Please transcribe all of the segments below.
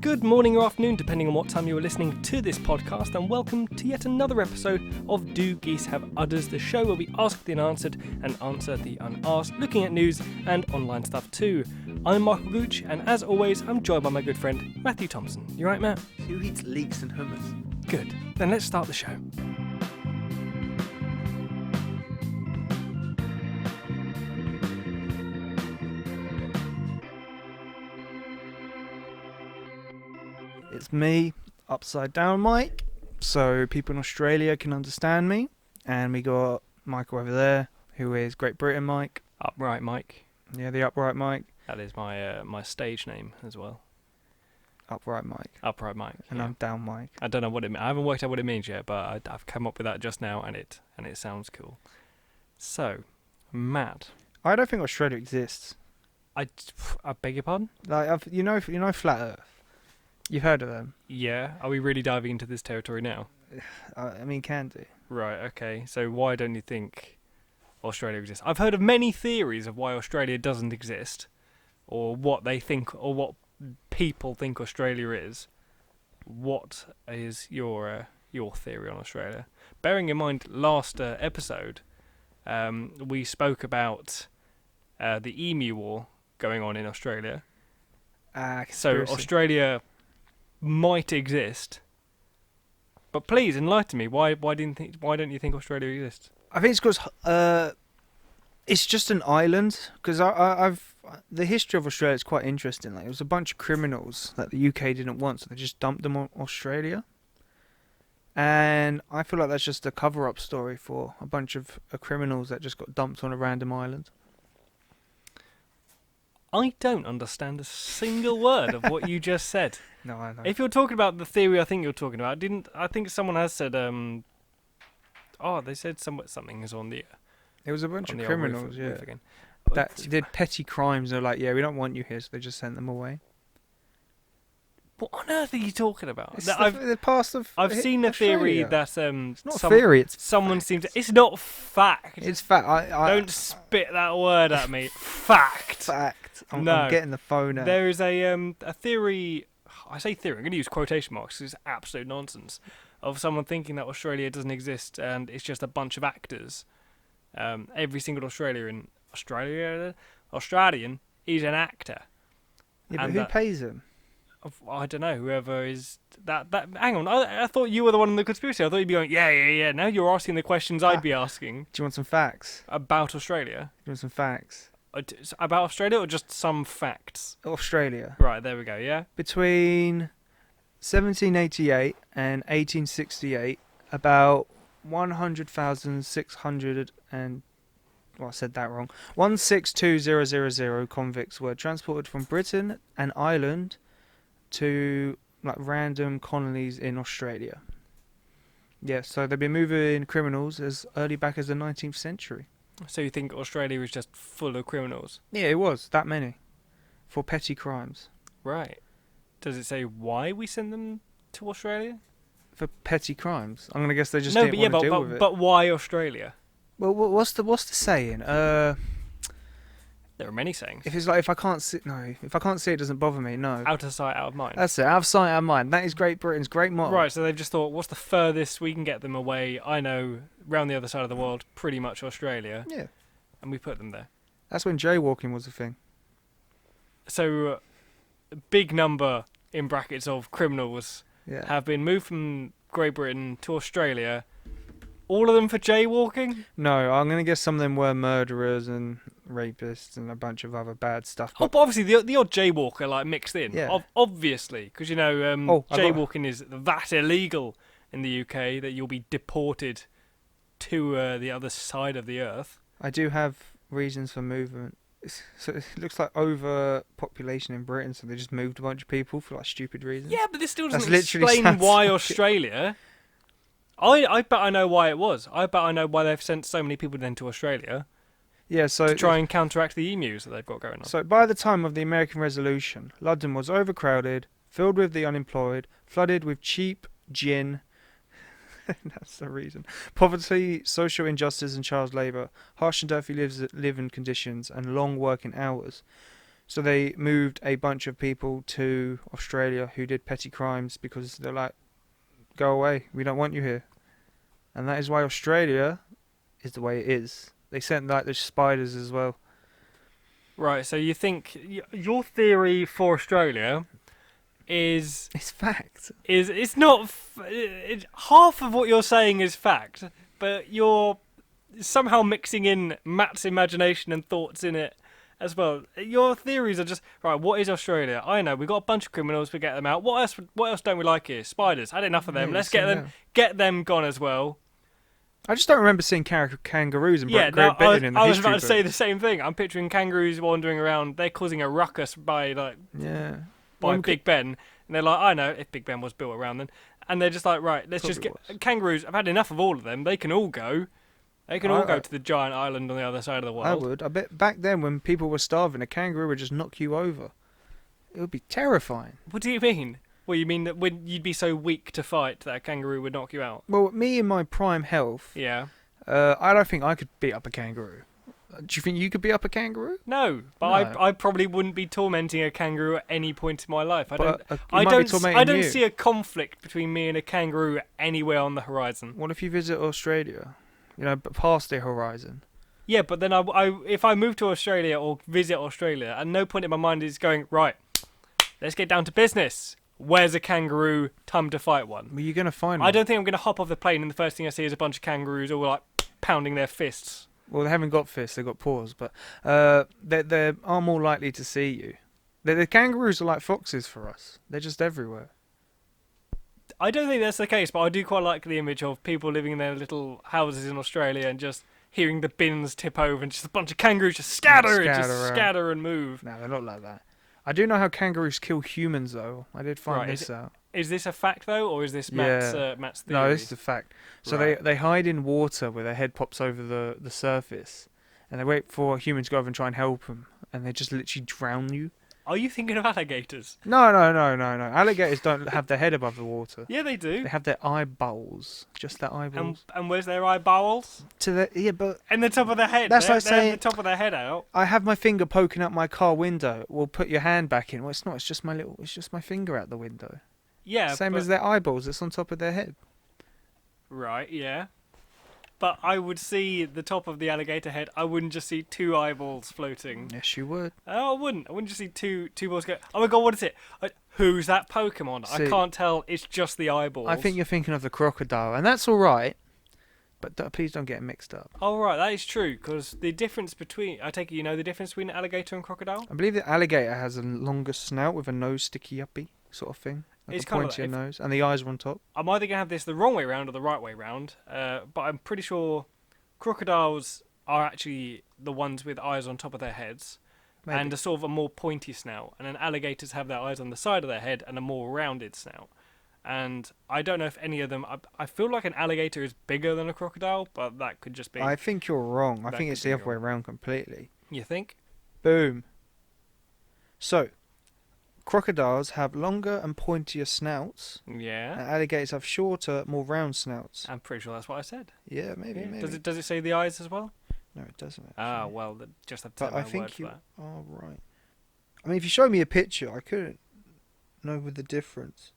Good morning or afternoon, depending on what time you are listening to this podcast, and welcome to yet another episode of Do Geese Have Udders, the show where we ask the unanswered and answer the unasked, looking at news and online stuff too. I'm Michael Gooch, and as always, I'm joined by my good friend Matthew Thompson. You right, Matt? Who eats leeks and hummus? Good. Then let's start the show. It's me, upside down Mike, so people in Australia can understand me. And we got Michael over there, who is Great Britain Mike. Upright Mike. Yeah, the upright Mike. That is my stage name as well. Upright Mike. Upright Mike. And yeah. I'm down Mike. I don't know what it means. I haven't worked out what it means yet, but I've come up with that just now, and it sounds cool. So, Matt. I don't think Australia exists. I beg your pardon? Like, you know Flat Earth. You've heard of them? Yeah. Are we really diving into this territory now? I mean, can do. Right. Okay. So why don't you think Australia exists? I've heard of many theories of why Australia doesn't exist, or what they think, or what people think Australia is. What is your theory on Australia? Bearing in mind, last episode, we spoke about the emu war going on in Australia. So Australia might exist, but please enlighten me. Why don't you think Australia exists? I think it's because it's just an island. Because I've the history of Australia is quite interesting. Like, it was a bunch of criminals that the UK didn't want, so they just dumped them on Australia. And I feel like that's just a cover-up story for a bunch of criminals that just got dumped on a random island. I don't understand a single word of what you just said. No, I know. If you're talking about the theory I think you're talking about, I think someone has said, they said something is on the... It was a bunch of criminals, roof again. That did petty crimes. They're like, yeah, we don't want you here, so they just sent them away. What on earth are you talking about? The past of I've seen a theory that it's not a theory. It's someone fact. seems. It's not fact. It's fact. Don't spit that word at me. Fact. Fact. I'm getting the phone out. There is a theory. I say theory. I'm going to use quotation marks. It's absolute nonsense. Of someone thinking that Australia doesn't exist and it's just a bunch of actors. Every single Australian is an actor. Yeah, but who pays them? I don't know, whoever is that. Hang on, I thought you were the one in the conspiracy. I thought you'd be going, yeah. Now you're asking the questions I'd be asking. Do you want some facts? About Australia? Do you want some facts? About Australia or just some facts? Australia. Right, there we go, yeah? Between 1788 and 1868, about 100,600 and... Well, I said that wrong. 162,000 convicts were transported from Britain and Ireland to like random colonies in Australia. Yeah, so they've been moving criminals as early back as the 19th century. So you think Australia is just full of criminals? Yeah, it was that many for petty crimes. Right. Does it say why we sent them to Australia? For petty crimes. I'm gonna guess they just didn't want to deal with it. But why Australia? Well, what's the saying? There are many sayings. If it's like if I can't see it doesn't bother me. No. Out of sight, out of mind. That's it. Out of sight, out of mind. That is Great Britain's great motto. Right. So they've just thought, what's the furthest we can get them away? I know, round the other side of the world, pretty much Australia. Yeah. And we put them there. That's when jaywalking was a thing. So, a big number in brackets of criminals have been moved from Great Britain to Australia. All of them for jaywalking? No, I'm going to guess some of them were murderers and rapists and a bunch of other bad stuff. But obviously the odd jaywalker like mixed in. Yeah. Obviously, because jaywalking is that illegal in the UK that you'll be deported to the other side of the earth. I do have reasons for movement. So it looks like overpopulation in Britain, so they just moved a bunch of people for like stupid reasons. Yeah, but this still doesn't explain why Australia. I bet I know why it was. I bet I know why they've sent so many people then to Australia. Yeah, so to try and counteract the emus that they've got going on. So by the time of the American Revolution, London was overcrowded, filled with the unemployed, flooded with cheap gin. That's the reason. Poverty, social injustice and child labour, harsh and dirty living conditions and long working hours. So they moved a bunch of people to Australia who did petty crimes because they're like, go away, we don't want you here. And that is why Australia is the way it is. They sent like the spiders as well. Right. So you think your theory for Australia is It's fact. it's not half of what you're saying is fact, but you're somehow mixing in Matt's imagination and thoughts in it as well. Your theories are just right. What is Australia? I know we've got a bunch of criminals. We get them out. What else? What else don't we like here? Spiders. Had enough of them. Yeah, Let's get them gone as well. I just don't remember seeing kangaroos in Yeah, Great Britain in the I was history about to say book. the same thing. I'm picturing kangaroos wandering around. They're causing a ruckus by Yeah. Big Ben, and they're like, I know if Big Ben was built around then, and they're just like, right, let's just Probably get kangaroos. I've had enough of all of them. They can all go. They can all go to the giant island on the other side of the world. I would. I bet back then when people were starving, a kangaroo would just knock you over. It would be terrifying. What do you mean? Well, you mean that when you'd be so weak to fight that a kangaroo would knock you out? Well, me in my prime health, Yeah. I don't think I could beat up a kangaroo. Do you think you could beat up a kangaroo? No, but No. I probably wouldn't be tormenting a kangaroo at any point in my life. I But, don't. it I might be don't. tormenting I don't you. see a conflict between me and a kangaroo anywhere on the horizon. What if you visit Australia? You know, but past the horizon. Yeah, but then if I move to Australia or visit Australia, at no point in my mind is going right. Let's get down to business. Where's a kangaroo? Time to fight one. Well, you're gonna find one. I don't think I'm going to hop off the plane and the first thing I see is a bunch of kangaroos all like pounding their fists. Well, they haven't got fists; they've got paws. But they are more likely to see you. The kangaroos are like foxes for us. They're just everywhere. I don't think that's the case, but I do quite like the image of people living in their little houses in Australia and just hearing the bins tip over and just a bunch of kangaroos just scatter and move. No, they're not like that. I do know how kangaroos kill humans, though. I did find Right, this out. Is this a fact though, or is this Matt's theory? No, this is a fact. So Right. they hide in water where their head pops over the surface, and they wait for humans to go over and try and help them, and they just literally drown you. Are you thinking of alligators? No. Alligators don't have their head above the water. Yeah, they do. They have their eyeballs, just their eyeballs. And where's their eyeballs? But In the top of their head. That's they like they have saying- the top of their head out. I have my finger poking out my car window. Well, put your hand back in. Well, it's not. It's just my finger out the window. Yeah. Same as their eyeballs. It's on top of their head. Right. Yeah. But I would see the top of the alligator head. I wouldn't just see two eyeballs floating. Yes, you would. Oh, I wouldn't. I wouldn't just see two balls go. Oh my god, what is it? Who's that Pokemon? I See, can't tell. It's just the eyeballs. I think you're thinking of the crocodile, and that's all right. But please don't get it mixed up. Oh right, that is true. Because the difference between, I take it you know the difference between alligator and crocodile. I believe the alligator has a longer snout with a nose sticky uppy sort of thing. Like It's a kind of pointier like nose, and the eyes are on top. I'm either gonna have this the wrong way round or the right way round. But I'm pretty sure crocodiles are actually the ones with eyes on top of their heads. Maybe. And a sort of a more pointy snout, and then alligators have their eyes on the side of their head and a more rounded snout. And I don't know if any of them. I feel like an alligator is bigger than a crocodile, but that could just be. I think you're wrong. I That think could it's the be other way wrong. around completely. You think? Boom. So, crocodiles have longer and pointier snouts, Yeah. and alligators have shorter, more round snouts. I'm pretty sure that's what I said. Yeah, maybe, Yeah. maybe. Does it say the eyes as well? No, it doesn't. Ah, actually. well, just have to But take I my word think for you that. are right. I mean, if you show me a picture, I couldn't know with the difference.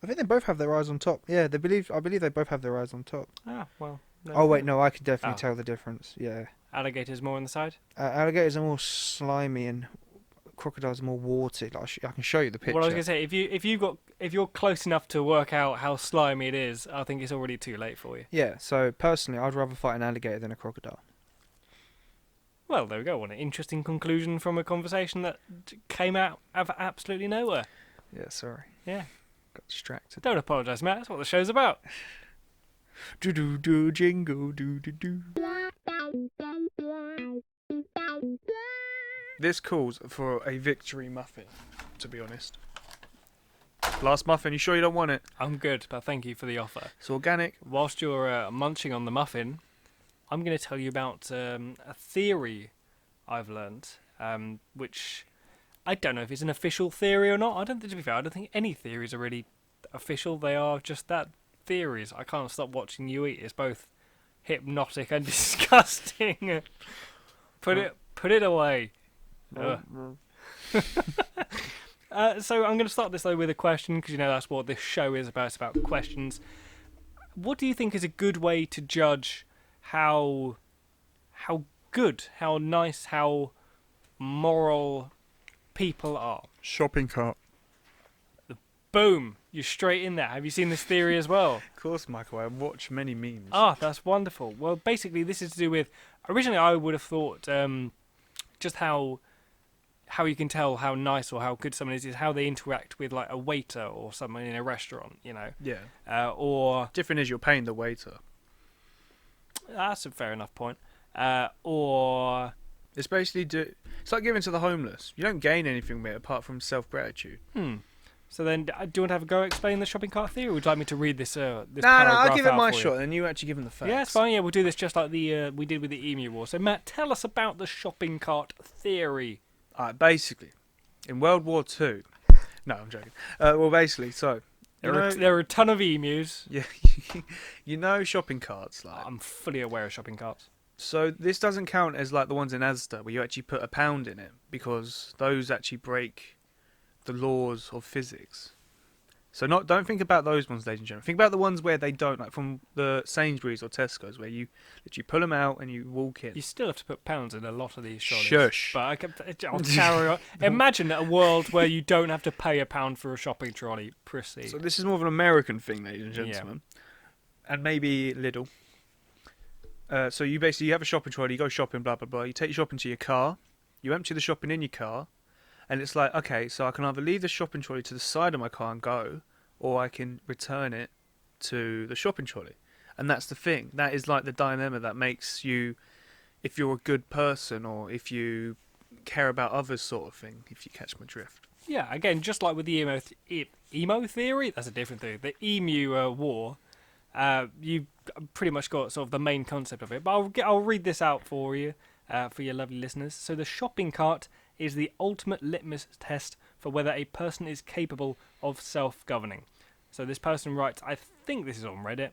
I think they both have their eyes on top. Yeah, I believe they both have their eyes on top. Ah, well. Oh wait, no, I could definitely Oh. tell the difference. Yeah, Alligators more on the side. alligators are more slimy and crocodiles are more warty. Like, I can show you the picture. Well, I was gonna say if you're close enough to work out how slimy it is, I think it's already too late for you. Yeah, so personally, I'd rather fight an alligator than a crocodile. Well, there we go. What an interesting conclusion from a conversation that came out of absolutely nowhere. Yeah, sorry. Yeah. Got distracted. Don't apologise, Matt. That's what the show's about. Do do do jingle do do do. This calls for a victory muffin, to be honest. Last muffin, you sure you don't want it? I'm good, but thank you for the offer. It's organic. Whilst you're munching on the muffin, I'm going to tell you about a theory I've learnt, which I don't know if it's an official theory or not. To be fair, I don't think any theories are really official. They are just that, theories. I can't stop watching you eat. It's both hypnotic and disgusting. Put it away. So I'm going to start this though with a question, because that's what this show is about. It's about questions. What do you think is a good way to judge how good, how nice, how moral people are? Shopping cart. Boom! You're straight in there. Have you seen this theory as well? Of course, Michael. I watch many memes. Ah, that's wonderful. Well, basically, this is to do with. Originally, I would have thought just how you can tell how nice or how good someone is how they interact with like a waiter or someone in a restaurant. Yeah. Or Different is you're paying the waiter. that's a fair enough point. Or It's basically it's like giving to the homeless. You don't gain anything from it apart from self-gratitude. So then, do you want to have a go at explaining the shopping cart theory, or would you like me to read this? No, paragraph I'll give it out my for you? shot, and you actually give them the facts. Yeah, it's fine. Yeah, we'll do this just like we did with the Emu War. So, Matt, tell us about the shopping cart theory. Alright, basically, in World War II... No, I'm joking. Well, basically, so... There are a ton of emus. Yeah, shopping carts, like... I'm fully aware of shopping carts. So this doesn't count as like the ones in Asda, where you actually put £1 in it, because those actually break the laws of physics. So don't think about those ones, ladies and gentlemen. Think about the ones where they don't, like from the Sainsbury's or Tesco's, where you literally pull them out and you walk in. You still have to put pounds in a lot of these trolleys. Shush. But I'll carry on. Imagine a world where you don't have to pay £1 for a shopping trolley. Proceed. So this is more of an American thing, ladies and gentlemen. Yeah. And maybe Lidl. So you have a shopping trolley, you go shopping, blah, blah, blah. You take your shopping to your car. You empty the shopping in your car. And it's like, okay, so I can either leave the shopping trolley to the side of my car and go, or I can return it to the shopping trolley. And that's the thing. That is like the dilemma that makes you, if you're a good person or if you care about others sort of thing, if you catch my drift. Yeah, again, just like with the emo theory, that's a different theory. The Emu War, you pretty much got sort of the main concept of it. But I'll read this out for you, for your lovely listeners. So the shopping cart is the ultimate litmus test for whether a person is capable of self-governing. So this person writes, I think this is on Reddit,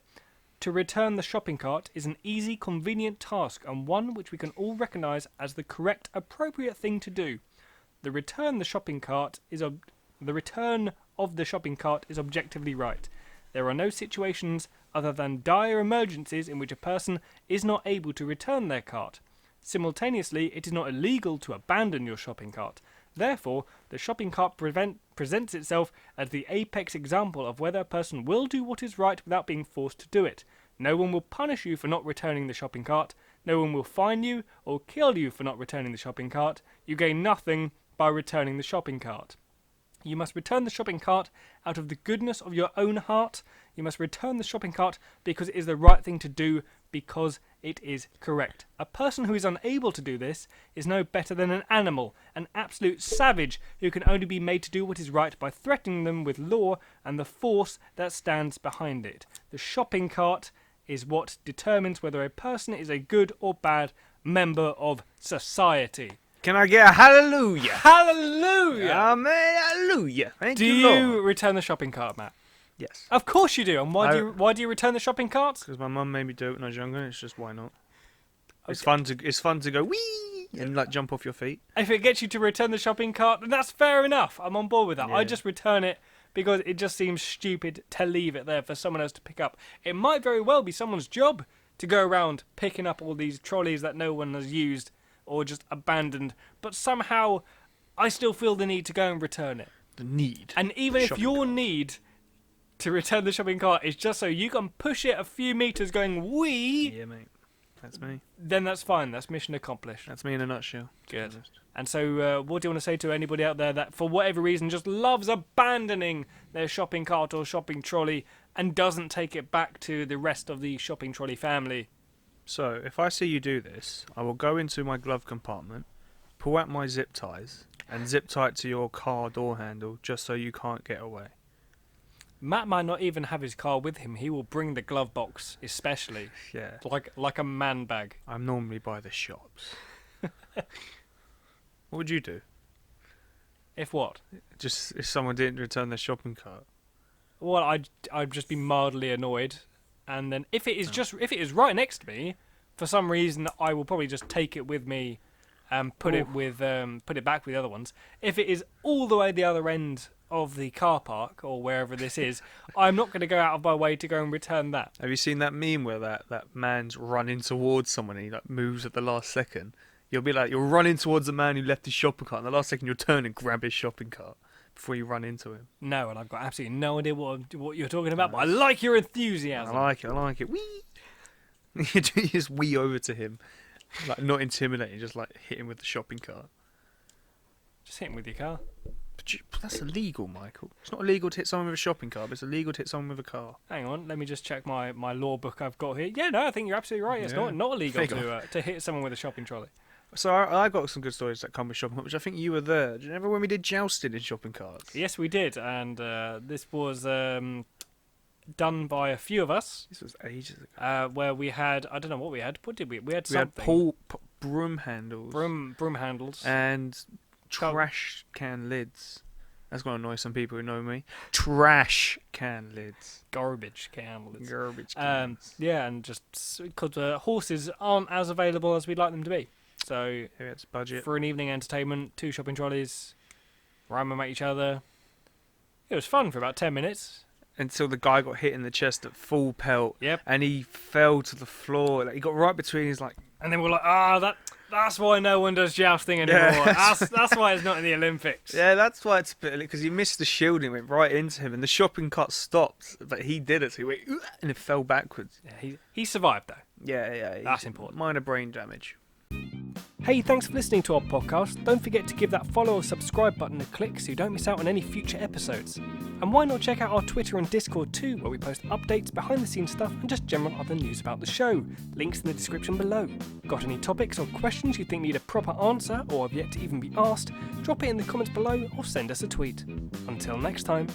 to return the shopping cart is an easy, convenient task and one which we can all recognise as the correct, appropriate thing to do. The return of the shopping cart is objectively right. There are no situations other than dire emergencies in which a person is not able to return their cart. Simultaneously, it is not illegal to abandon your shopping cart. Therefore, the shopping cart presents itself as the apex example of whether a person will do what is right without being forced to do it. No one will punish you for not returning the shopping cart. No one will fine you or kill you for not returning the shopping cart. You gain nothing by returning the shopping cart. You must return the shopping cart out of the goodness of your own heart. You must return the shopping cart because it is the right thing to do, because it is correct. A person who is unable to do this is no better than an animal, an absolute savage who can only be made to do what is right by threatening them with law and the force that stands behind it. The shopping cart is what determines whether a person is a good or bad member of society. Can I get a hallelujah? Hallelujah! Amen, hallelujah. Thank Do you, you Lord. return the shopping cart, Matt? Yes. Of course you do. And why do you return the shopping cart? Because my mum made me do it when I was younger, and it's just why not? Okay. It's fun to go wee and like jump off your feet. If it gets you to return the shopping cart, then that's fair enough. I'm on board with that. Yeah. I just return it because it just seems stupid to leave it there for someone else to pick up. It might very well be someone's job to go around picking up all these trolleys that no one has used or just abandoned, but somehow I still feel the need to go and return it. The need. And even if Shopping your cart. need to return the shopping cart is just so you can push it a few metres going wee, Yeah, mate. That's me. then that's fine. That's mission accomplished. That's me in a nutshell. Good. And so what do you want to say to anybody out there that for whatever reason just loves abandoning their shopping cart or shopping trolley and doesn't take it back to the rest of the shopping trolley family? So, if I see you do this, I will go into my glove compartment, pull out my zip ties, and zip tie it to your car door handle just so you can't get away. Matt might not even have his car with him. He will bring the glove box, especially. Yeah. Like a man bag. I'm normally by the shops. What would you do? If what? Just if someone didn't return their shopping cart. Well, I'd just be mildly annoyed. And then if it is right next to me, for some reason I will probably just take it with me and put it back with the other ones. If it is all the way the other end of the car park or wherever this is, I'm not going to go out of my way to go and return that. Have you seen that meme where that man's running towards someone and he like moves at the last second? You'll be like, you're running towards the man who left his shopping cart, and the last second you'll turn and grab his shopping cart before you run into him. No, and I've got absolutely no idea what you're talking about, but I like your enthusiasm. I like it. Wee! You just wee over to him. Like, not intimidating, just like hit him with the shopping cart. Just hit him with your car. But that's illegal, Michael. It's not illegal to hit someone with a shopping cart, but it's illegal to hit someone with a car. Hang on, let me just check my law book I've got here. Yeah, no, I think you're absolutely right. It's not illegal to hit someone with a shopping trolley. So I got some good stories that come with shopping carts, which I think you were there. Do you remember when we did jousting in shopping carts? Yes, we did, and this was done by a few of us. This was ages ago. Where we had, I don't know what we had. What did we? We had something. We had broom handles. Broom handles. And trash can lids. That's going to annoy some people who know me. Trash can lids. Garbage can lids. Garbage cans. Yeah, and just because horses aren't as available as we'd like them to be. So it's budget. For an evening entertainment, 2 shopping trolleys, ram them at each other. It was fun for about 10 minutes. Until the guy got hit in the chest at full pelt. Yep. And he fell to the floor. Like, he got right between his like. And then we're like, that's why no one does jousting anymore. Yeah. That's why it's not in the Olympics. Yeah, that's why it's a bit, because he missed the shield and it went right into him, and the shopping cart stopped, but he did it, so he went and it fell backwards. Yeah, he survived though. Yeah. That's important. Minor brain damage. Hey, thanks for listening to our podcast. Don't forget to give that follow or subscribe button a click so you don't miss out on any future episodes. And why not check out our Twitter and Discord too, where we post updates, behind the scenes stuff, and just general other news about the show. Links in the description below. Got any topics or questions you think need a proper answer or have yet to even be asked? Drop it in the comments below or send us a tweet. Until next time.